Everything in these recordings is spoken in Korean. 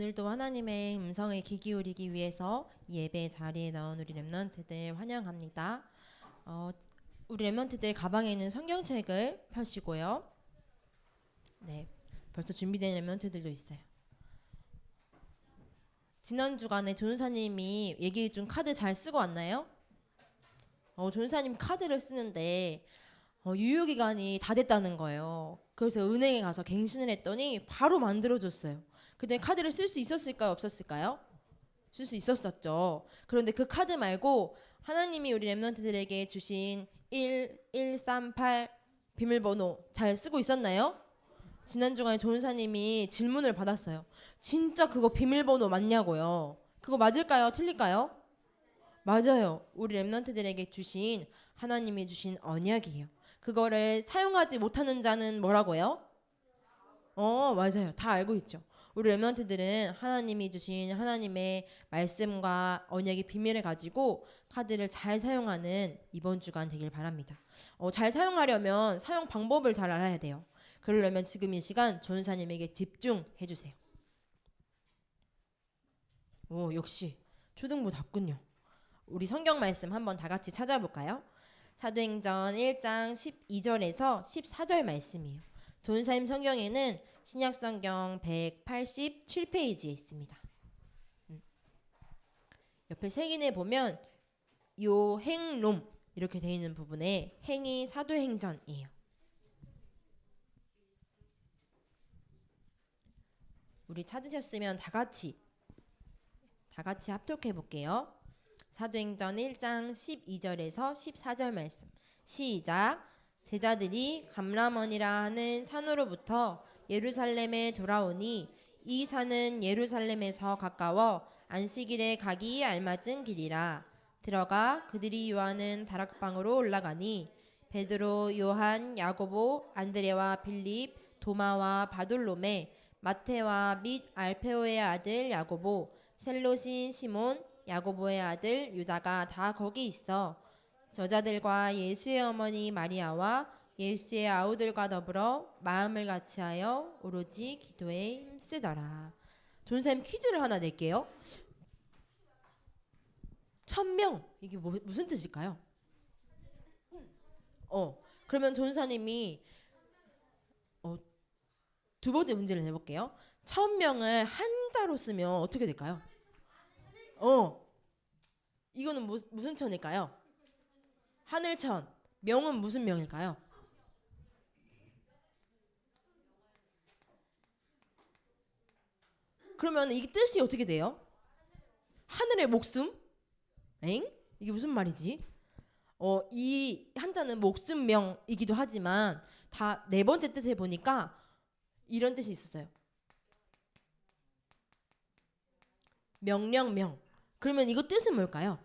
오늘도 하나님의 음성에 귀 기울이기 위해서 이 예배 자리에 나온 우리 렘넌트들 환영합니다. 우리 렘넌트들 가방에 있는 성경책을 펴시고요. 네, 벌써 준비된 렘넌트들도 있어요. 지난 주간에 조은사님이 얘기해준 카드 잘 쓰고 왔나요? 조은사님 카드를 쓰는데 유효기간이 다 됐다는 거예요. 그래서 은행에 가서 갱신을 했더니 바로 만들어줬어요. 근데 카드를 쓸 수 있었을까요? 없었을까요? 쓸 수 있었었죠. 그런데 그 카드 말고 하나님이 우리 렘넌트들에게 주신 1138 비밀번호 잘 쓰고 있었나요? 지난 주간에 조은사님이 질문을 받았어요. 진짜 그거 비밀번호 맞냐고요. 그거 맞을까요? 틀릴까요? 맞아요. 우리 렘넌트들에게 주신 하나님이 주신 언약이에요. 그거를 사용하지 못하는 자는 뭐라고요? 맞아요. 다 알고 있죠. 우리 렘넌트들은 하나님이 주신 하나님의 말씀과 언약의 비밀을 가지고 카드를 잘 사용하는 이번 주간 되길 바랍니다. 잘 사용하려면 사용 방법을 잘 알아야 돼요. 그러려면 지금 이 시간 조은사님에게 집중해 주세요. 역시 초등부답군요. 우리 성경 말씀 한번 다 같이 찾아볼까요? 사도행전 1장 12절에서 14절 말씀이에요. 조은사님 성경에는 신약성경 187페이지에 있습니다. 옆에 색인에 보면 요 행롬 이렇게 되어 있는 부분에 행이 사도행전이에요. 우리 찾으셨으면 다 같이 합독해 볼게요. 사도행전 1장 12절에서 14절 말씀. 시작. 제자들이 감람원이라 하는 산으로부터 예루살렘에 돌아오니 이 산은 예루살렘에서 가까워 안식일에 가기 알맞은 길이라. 들어가 그들이 요하는 다락방으로 올라가니 베드로, 요한, 야고보, 안드레와 빌립, 도마와 바돌로메, 마테와 및 알페오의 아들 야고보, 셀롯인 시몬, 야고보의 아들 유다가 다 거기 있어 저자들과 예수의 어머니 마리아와 예수의 아우들과 더불어 마음을 같이하여 오로지 기도에 힘쓰더라. 조은사님 퀴즈를 하나 낼게요. 1000명 이게 무슨 뜻일까요? 그러면 조은사님이 두 번째 문제를 내볼게요. 1000명을 한자로 쓰면 어떻게 될까요? 이거는 무슨 천일까요? 하늘천. 명은 무슨 명일까요? 그러면 이게 뜻이 어떻게 돼요? 하늘의 목숨? 이게 무슨 말이지? 이 한자는 목숨명이기도 하지만 다 네 번째 뜻을 보니까 이런 뜻이 있었어요. 명령명. 그러면 이거 뜻은 뭘까요?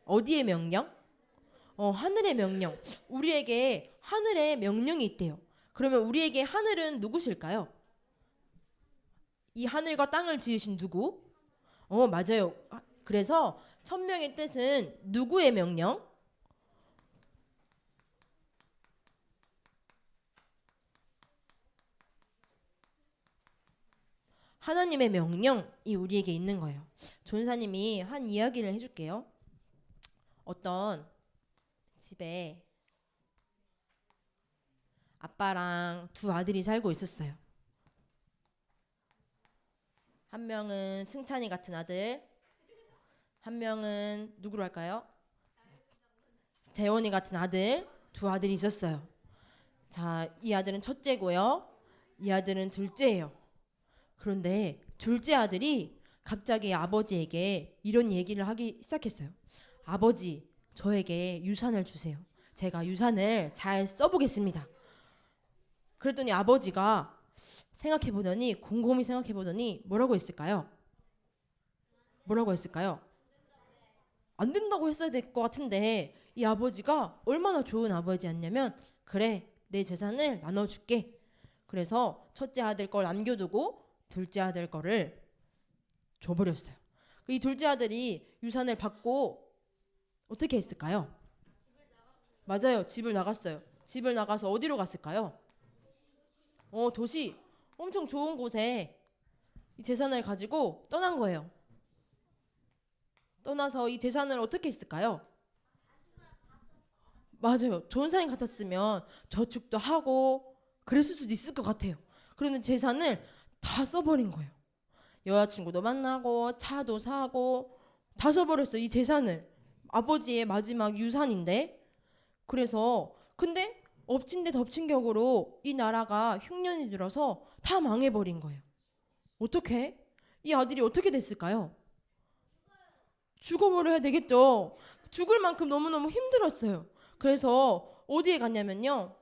어디의 명령? 하늘의 명령. 우리에게 하늘의 명령이 있대요. 그러면 우리에게 하늘은 누구실까요? 이 하늘과 땅을 지으신 누구? 맞아요. 그래서 1000명의 뜻은 누구의 명령? 하나님의 명령이 우리에게 있는 거예요. 조은사님이 한 이야기를 해줄게요. 어떤 집에 아빠랑 두 아들이 살고 있었어요. 한 명은 승찬이 같은 아들, 한 명은 누구로 할까요? 재원이 같은 아들, 두 아들이 있었어요. 자, 이 아들은 첫째고요. 이 아들은 둘째예요. 그런데 둘째 아들이 갑자기 아버지에게 이런 얘기를 하기 시작했어요. 아버지, 저에게 유산을 주세요. 제가 유산을 잘 써보겠습니다. 그랬더니 아버지가 곰곰이 생각해보더니 뭐라고 했을까요? 안 된다고 했어야 될 것 같은데 이 아버지가 얼마나 좋은 아버지였냐면 그래, 내 재산을 나눠줄게. 그래서 첫째 아들 걸 남겨두고 둘째 아들 거를 줘버렸어요. 이 둘째 아들이 유산을 받고 어떻게 했을까요? 맞아요. 집을 나갔어요. 집을 나가서 어디로 갔을까요? 도시 엄청 좋은 곳에 이 재산을 가지고 떠난 거예요. 떠나서 이 재산을 어떻게 했을까요? 맞아요. 전사님 같았으면 저축도 하고 그랬을 수도 있을 것 같아요. 그런데 재산을 다 써버린 거예요. 여자친구도 만나고 차도 사고 다 써버렸어요. 이 재산을. 아버지의 마지막 유산인데. 그래서 근데 엎친 데 덮친 격으로 이 나라가 흉년이 들어서 다 망해버린 거예요. 어떻게? 이 아들이 어떻게 됐을까요? 죽어버려야 되겠죠. 죽을 만큼 너무너무 힘들었어요. 그래서 어디에 갔냐면요.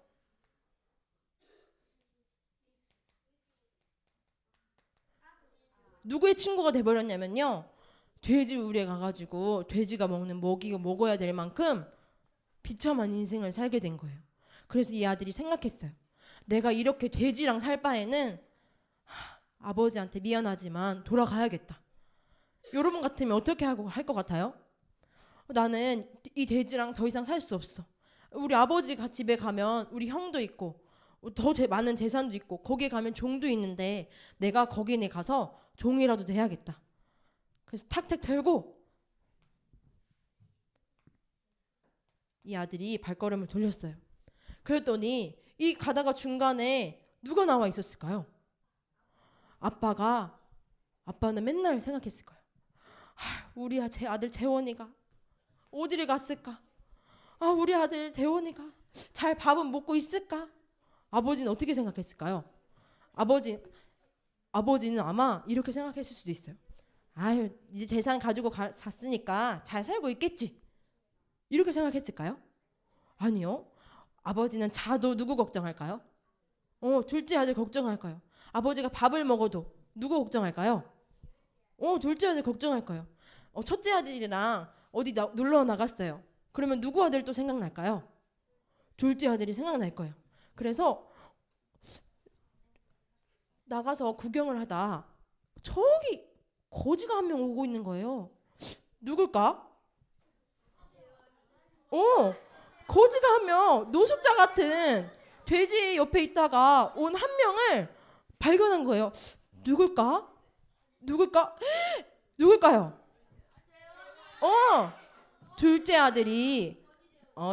누구의 친구가 돼버렸냐면요. 돼지 우리에 가가지고 돼지가 먹는 먹이가 먹어야 될 만큼 비참한 인생을 살게 된 거예요. 그래서 이 아들이 생각했어요. 내가 이렇게 돼지랑 살 바에는 아버지한테 미안하지만 돌아가야겠다. 여러분 같으면 어떻게 하고 할 것 같아요? 나는 이 돼지랑 더 이상 살 수 없어. 우리 아버지가 집에 가면 우리 형도 있고 더 많은 재산도 있고 거기에 가면 종도 있는데 내가 거기에 가서 종이라도 돼야겠다. 그래서 탁탁 털고 이 아들이 발걸음을 돌렸어요. 그랬더니 이 가다가 중간에 누가 나와 있었을까요? 아빠는 맨날 생각했을 거예요. 우리 제 아들 재원이가 어디를 갔을까? 우리 아들 재원이가 잘 밥은 먹고 있을까? 아버지는 어떻게 생각했을까요? 아버지는 아마 이렇게 생각했을 수도 있어요. 이제 재산 가지고 잤으니까 잘 살고 있겠지. 이렇게 생각했을까요? 아니요. 아버지는 자도 누구 걱정할까요? 둘째 아들 걱정할까요? 아버지가 밥을 먹어도 누구 걱정할까요? 둘째 아들 걱정할 거예요. 첫째 아들이랑 어디 놀러 나갔어요. 그러면 누구 아들 또 생각날까요? 둘째 아들이 생각날 거예요. 그래서 나가서 구경을 하다 저기 거지가 한 명 오고 있는 거예요. 누굴까? 거지가 한 명 노숙자 같은 돼지 옆에 있다가 온 한 명을 발견한 거예요. 누굴까? 누굴까요? 둘째 아들이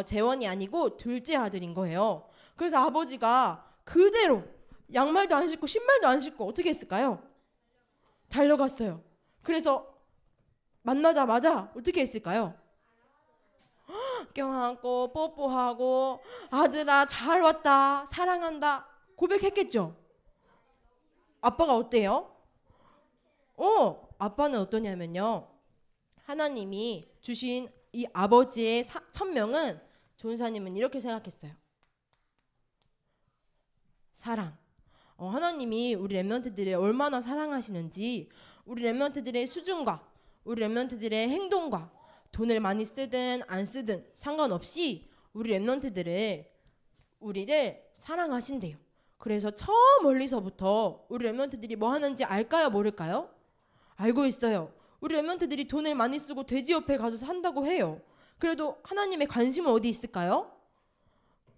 재원이 아니고 둘째 아들인 거예요. 그래서 아버지가 그대로 양말도 안 신고 신발도 안 신고 어떻게 했을까요? 달려갔어요. 그래서 만나자마자 어떻게 했을까요? 껴안고 뽀뽀하고 아들아 잘 왔다 사랑한다 고백했겠죠. 아빠가 어때요? 아빠는 어떠냐면요. 하나님이 주신 이 아버지의 천명은 조은사님은 이렇게 생각했어요. 사랑. 하나님이 우리 렘넌트들을 얼마나 사랑하시는지 우리 렘넌트들의 수준과 우리 렘넌트들의 행동과 돈을 많이 쓰든 안 쓰든 상관없이 우리 우리를 사랑하신대요. 그래서 저 멀리서부터 우리 렘넌트들이 뭐 하는지 알까요? 모를까요? 알고 있어요. 우리 렘넌트들이 돈을 많이 쓰고 돼지 옆에 가서 산다고 해요. 그래도 하나님의 관심은 어디 있을까요?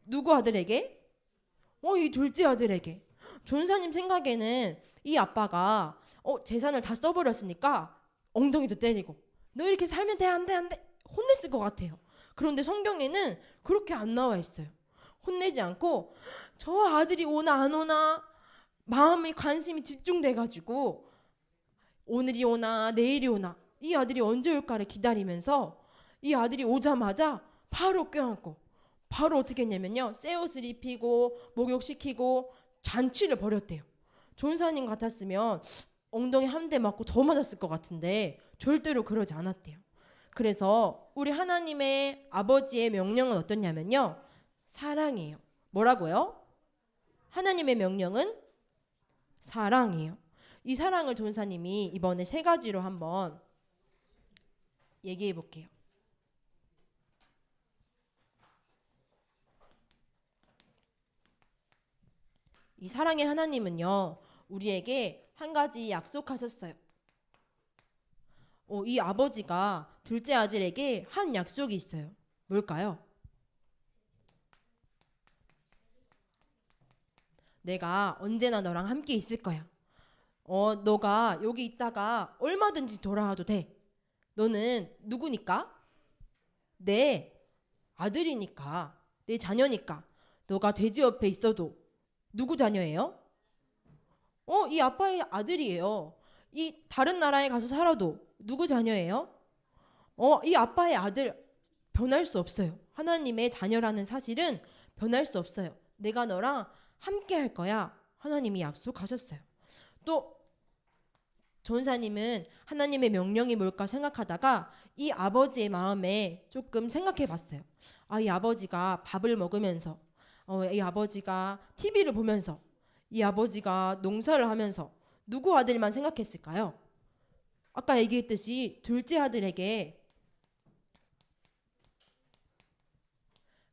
누구 아들에게? 이 둘째 아들에게. 전사님 생각에는 이 아빠가 재산을 다 써버렸으니까 엉덩이도 때리고 너 이렇게 살면 돼 안 돼 안 돼 혼냈을 것 같아요. 그런데 성경에는 그렇게 안 나와 있어요. 혼내지 않고 저 아들이 오나 안 오나 마음의 관심이 집중돼가지고 오늘이 오나 내일이 오나 이 아들이 언제 올까를 기다리면서 이 아들이 오자마자 바로 껴안고 바로 어떻게 했냐면요. 새 옷을 입히고 목욕시키고 잔치를 벌였대요. 전사님 같았으면 엉덩이 한 대 맞고 더 맞았을 것 같은데 절대로 그러지 않았대요. 그래서 우리 하나님의 아버지의 명령은 어떠냐면요. 사랑이에요. 뭐라고요? 하나님의 명령은 사랑이에요. 이 사랑을 전사님이 이번에 3가지로 한번 얘기해 볼게요. 이 사랑의 하나님은요. 우리에게 한 가지 약속하셨어요. 이 아버지가 둘째 아들에게 한 약속이 있어요. 뭘까요? 내가 언제나 너랑 함께 있을 거야. 너가 여기 있다가 얼마든지 돌아와도 돼. 너는 누구니까? 내 아들이니까, 내 자녀니까. 너가 돼지 옆에 있어도 누구 자녀예요? 이 아빠의 아들이에요. 이 다른 나라에 가서 살아도 누구 자녀예요? 이 아빠의 아들. 변할 수 없어요. 하나님의 자녀라는 사실은 변할 수 없어요. 내가 너랑 함께 할 거야. 하나님이 약속하셨어요. 또 전사님은 하나님의 명령이 뭘까 생각하다가 이 아버지의 마음에 조금 생각해 봤어요. 이 아버지가 밥을 먹으면서, 이 아버지가 TV를 보면서, 이 아버지가 농사를 하면서 누구 아들만 생각했을까요? 아까 얘기했듯이 둘째 아들에게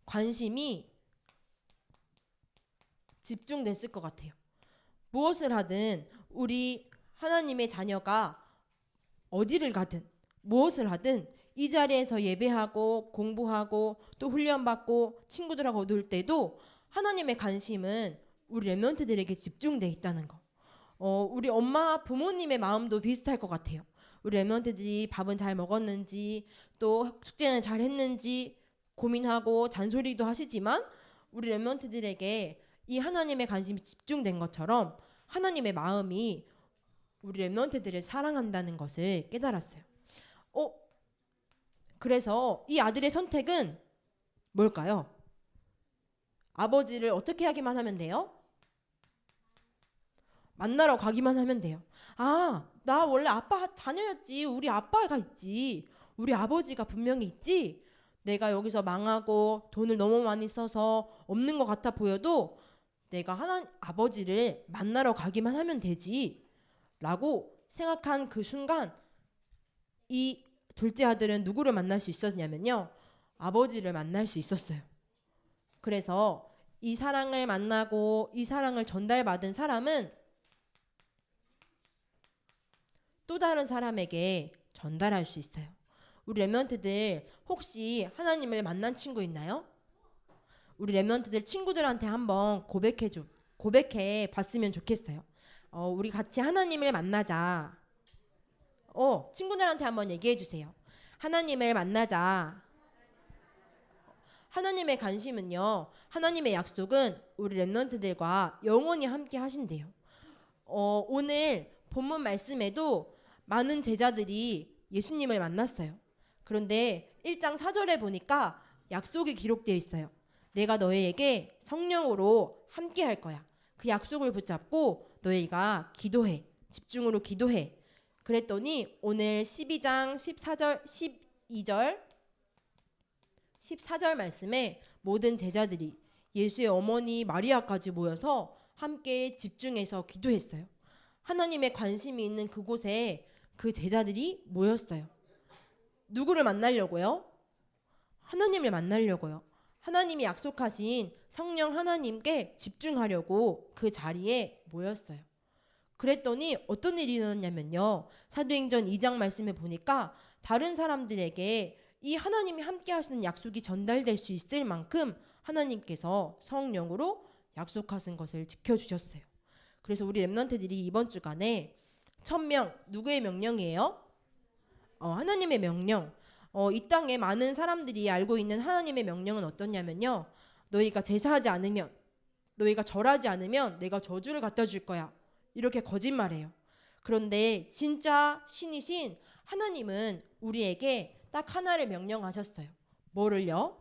관심이 집중됐을 것 같아요. 무엇을 하든 우리 하나님의 자녀가 어디를 가든 무엇을 하든 이 자리에서 예배하고 공부하고 또 훈련받고 친구들하고 놀 때도 하나님의 관심은 우리 렘넌트들에게 집중돼 있다는 거. 우리 엄마 부모님의 마음도 비슷할 것 같아요. 우리 렘넌트들이 밥은 잘 먹었는지 또 숙제는 잘 했는지 고민하고 잔소리도 하시지만 우리 렘넌트들에게 이 하나님의 관심이 집중된 것처럼 하나님의 마음이 우리 렘넌트들을 사랑한다는 것을 깨달았어요. 그래서 이 아들의 선택은 뭘까요? 아버지를 어떻게 하기만 하면 돼요? 만나러 가기만 하면 돼요. 나 원래 아빠 자녀였지. 우리 아빠가 있지. 우리 아버지가 분명히 있지. 내가 여기서 망하고 돈을 너무 많이 써서 없는 것 같아 보여도 내가 아버지를 만나러 가기만 하면 되지 라고 생각한 그 순간 이 둘째 아들은 누구를 만날 수 있었냐면요, 아버지를 만날 수 있었어요. 그래서 이 사랑을 만나고 이 사랑을 전달받은 사람은 또 다른 사람에게 전달할 수 있어요. 우리 렘넌트들 혹시 하나님을 만난 친구 있나요? 우리 렘넌트들 친구들한테 한번 고백해 봤으면 좋겠어요. 우리 같이 하나님을 만나자. 친구들한테 한번 얘기해 주세요. 하나님을 만나자. 하나님의 관심은요, 하나님의 약속은 우리 렘넌트들과 영원히 함께 하신대요. 오늘 본문 말씀에도 많은 제자들이 예수님을 만났어요. 그런데 1장 4절에 보니까 약속이 기록되어 있어요. 내가 너희에게 성령으로 함께 할 거야. 그 약속을 붙잡고 너희가 기도해. 집중으로 기도해. 그랬더니 오늘 12장 14절 말씀에 모든 제자들이 예수의 어머니 마리아까지 모여서 함께 집중해서 기도했어요. 하나님의 관심이 있는 그곳에 그 제자들이 모였어요. 누구를 만나려고요? 하나님을 만나려고요. 하나님이 약속하신 성령 하나님께 집중하려고 그 자리에 모였어요. 그랬더니 어떤 일이 일어났냐면요, 사도행전 2장 말씀에 보니까 다른 사람들에게 이 하나님이 함께 하시는 약속이 전달될 수 있을 만큼 하나님께서 성령으로 약속하신 것을 지켜주셨어요. 그래서 우리 렘넌트들이 이번 주간에 1000명, 누구의 명령이에요? 하나님의 명령. 이 땅에 많은 사람들이 알고 있는 하나님의 명령은 어떠냐면요, 너희가 제사하지 않으면, 너희가 절하지 않으면 내가 저주를 갖다 줄 거야. 이렇게 거짓말해요. 그런데 진짜 신이신 하나님은 우리에게 딱 하나를 명령하셨어요. 뭐를요?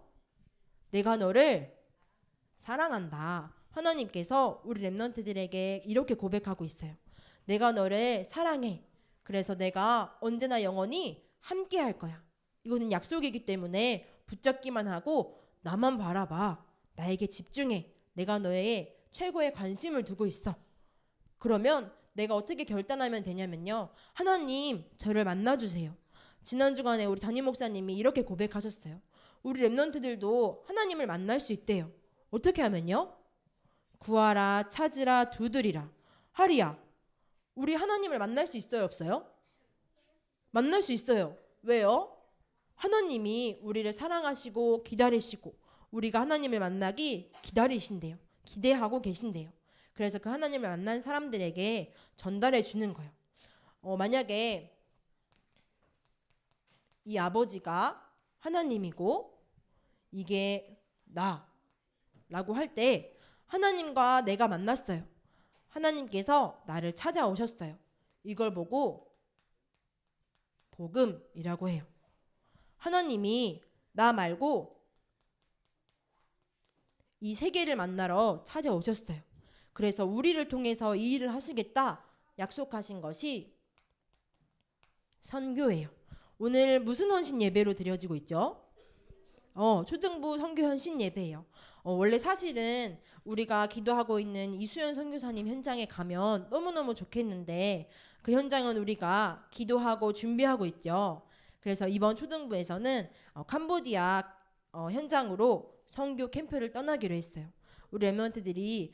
내가 너를 사랑한다. 하나님께서 우리 렘넌트들에게 이렇게 고백하고 있어요. 내가 너를 사랑해. 그래서 내가 언제나 영원히 함께 할 거야. 이거는 약속이기 때문에 붙잡기만 하고 나만 바라봐. 나에게 집중해. 내가 너의 최고의 관심을 두고 있어. 그러면 내가 어떻게 결단하면 되냐면요, 하나님 저를 만나주세요. 지난 주간에 우리 담임 목사님이 이렇게 고백하셨어요. 우리 렘넌트들도 하나님을 만날 수 있대요. 어떻게 하면요? 구하라, 찾으라, 두드리라. 하리야, 우리 하나님을 만날 수 있어요, 없어요? 만날 수 있어요. 왜요? 하나님이 우리를 사랑하시고 기다리시고 우리가 하나님을 만나기 기다리신대요. 기대하고 계신대요. 그래서 그 하나님을 만난 사람들에게 전달해 주는 거예요. 만약에 이 아버지가 하나님이고 이게 나라고 할 때 하나님과 내가 만났어요. 하나님께서 나를 찾아오셨어요. 이걸 보고 복음이라고 해요. 하나님이 나 말고 이 세계를 만나러 찾아오셨어요. 그래서 우리를 통해서 이 일을 하시겠다 약속하신 것이 선교예요. 오늘 무슨 헌신 예배로 드려지고 있죠? 초등부 선교 헌신 예배예요. 원래 사실은 우리가 기도하고 있는 이수연 선교사님 현장에 가면 너무너무 좋겠는데 그 현장은 우리가 기도하고 준비하고 있죠. 그래서 이번 초등부에서는 캄보디아 현장으로 선교 캠프를 떠나기로 했어요. 우리 랩런트들이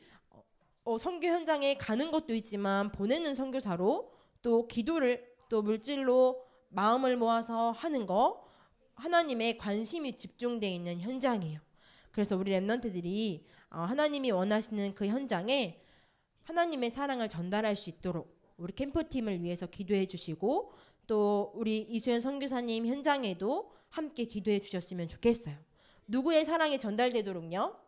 선교 현장에 가는 것도 있지만 보내는 선교사로 또 기도를 또 물질로 마음을 모아서 하는 거 하나님의 관심이 집중되어 있는 현장이에요. 그래서 우리 랩런트들이 하나님이 원하시는 그 현장에 하나님의 사랑을 전달할 수 있도록 우리 캠프팀을 위해서 기도해 주시고 또 우리 이수연 선교사님 현장에도 함께 기도해 주셨으면 좋겠어요. 누구의 사랑이 전달되도록요?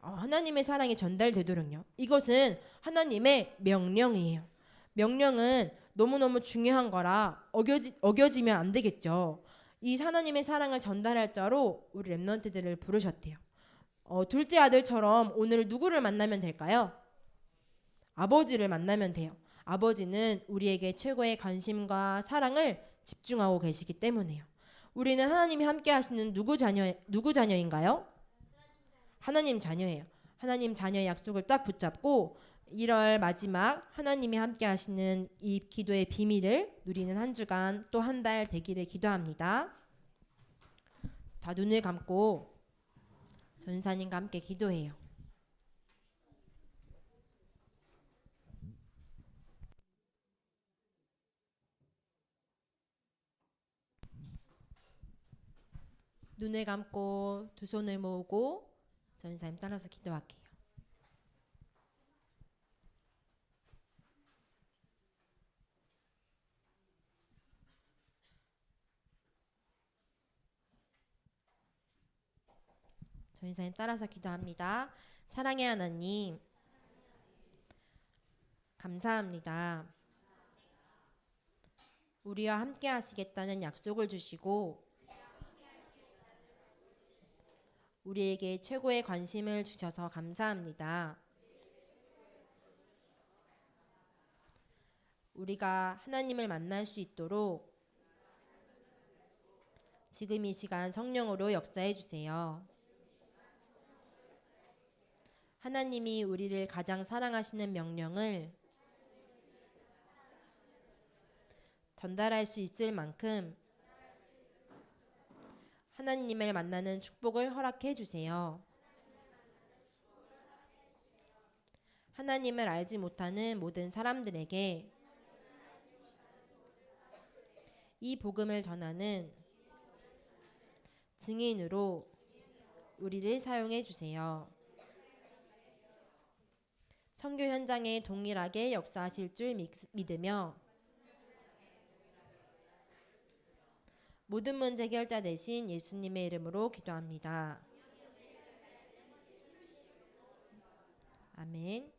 하나님의 사랑이 전달되도록요. 이것은 하나님의 명령이에요. 명령은 너무너무 중요한 거라 어겨지면 안 되겠죠. 이 하나님의 사랑을 전달할 자로 우리 랩런트들을 부르셨대요. 둘째 아들처럼 오늘 누구를 만나면 될까요? 아버지를 만나면 돼요. 아버지는 우리에게 최고의 관심과 사랑을 집중하고 계시기 때문에요. 우리는 하나님이 함께 하시는 누구 자녀인가요? 하나님 자녀예요. 하나님 자녀의 약속을 딱 붙잡고 1월 마지막 하나님이 함께 하시는 이 기도의 비밀을 누리는 한 주간 또 한 달 되기를 기도합니다. 다 눈을 감고 전사님과 함께 기도해요. 눈을 감고 두 손을 모으고 전사님 따라서 기도할게요. 전사님 따라서 기도합니다. 사랑의 하나님, 감사합니다. 우리와 함께 하시겠다는 약속을 주시고 우리에게 최고의 관심을 주셔서 감사합니다. 우리가 하나님을 만날 수 있도록 지금 이 시간 성령으로 역사해 주세요. 하나님이 우리를 가장 사랑하시는 명령을 전달할 수 있을 만큼 하나님을 만나는 축복을 허락해 주세요. 하나님을 알지 못하는 모든 사람들에게 이 복음을 전하는 증인으로 우리를 사용해 주세요. 선교 현장에 동일하게 역사하실 줄 믿으며 모든 문제 해결자 되신 예수님의 이름으로 기도합니다. 아멘.